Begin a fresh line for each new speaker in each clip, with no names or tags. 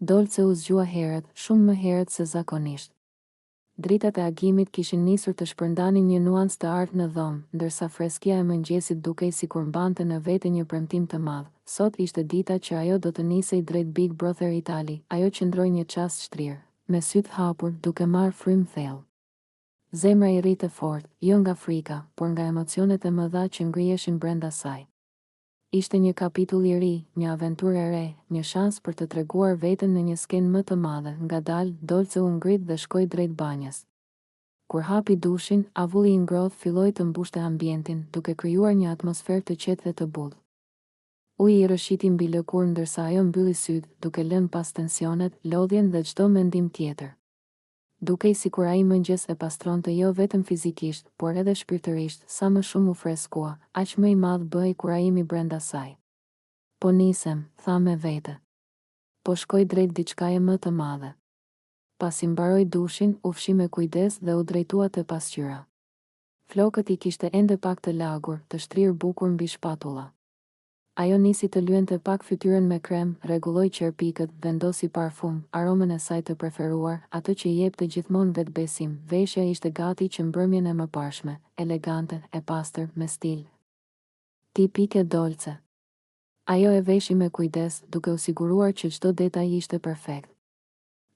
Dolce u zgjua herët, shumë më herët se zakonisht. Dritat e agimit kishin nisur të shpërndanin një nuancë të artë në dhomë, ndërsa freskia e mëngjesit dukej sikur mbante në vete një premtim të madh. Sot ishte dita që ajo do të nisej drejt Big Brother Italy. Ajo qëndroi një çast shtrirë, me sytë hapur, duke marrë frymë thellë. Zemra i rritë fort, jo nga frika, por nga emocionet e mëdha që ngriheshin brenda saj. Ishte një kapitull i ri, një aventurë e re, një shans për të treguar veten në një skenë më të madhe. Ngadalë, Dolce u ngrit dhe shkoi drejt banjës. Kur hapi dushin, avulli i ngrohtë filloi të mbushte ambientin, duke krijuar një atmosferë të qetë dhe të bullë. Uji i rrëshiti mbi lëkurë ndërsa ajo mbylli sytë, duke lënë pas tensionet, lodhjen dhe çdo mendim tjetër. Dukej sikur ai mëngjes e pastronte jo vetëm fizikisht, por edhe shpirtërisht. Sa më shumë u freskua, aq më i madh bëhej kurajimi brenda saj. Po nisem, tha me vete. Po shkoj drejt diçkaje më të madhe. Pasi mbaroi dushin, u fshi me kujdes dhe u drejtua te pasqyra. Flokët i kishte ende pak të lagur, të shtrirë bukur mbi shpatulla. Ajo nisi të lyente pak fytyrën me krem, rregulloi qerpikët, vendosi parfum, aromën e saj të preferuar, atë që i jepte gjithmonë vetbesim. Veshja ishte gati që mbrëmjen e mëparshme, elegante, e pastër, me stil. Tipike Dolce. Ajo e veshi me kujdes, duke u siguruar që çdo detaj ishte perfekt.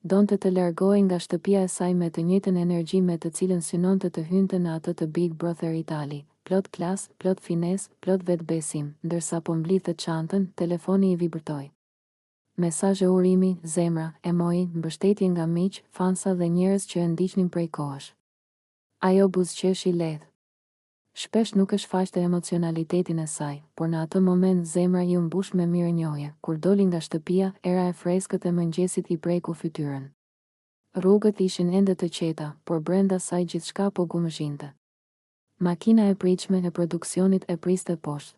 Donte të largohej nga shtëpia e saj me të njëjtën energji me të cilën synonte të hynte në atë të Big Brother Italy. Plot klas, plot fines, plot vetbesim. Ndërsa po mblidhte çantën, telefoni i vibrtoi. Mesazhe urimi, zemra, emoji, mbështetje nga miq, fansa dhe njerëz që e ndiqnin prej kohësh. Ajo buzëqeshi lehtë. Shpesh nuk e shfaqte emocionalitetin e saj, por në atë moment zemra i u mbush me mirënjohje. Kur doli nga shtëpia, era e freskët e mëngjesit i preku fytyrën. Rrugët ishin ende të qeta, por brenda saj gjithçka po gumëzhinte. Makina e pritshme e produksionit e priste poshtë.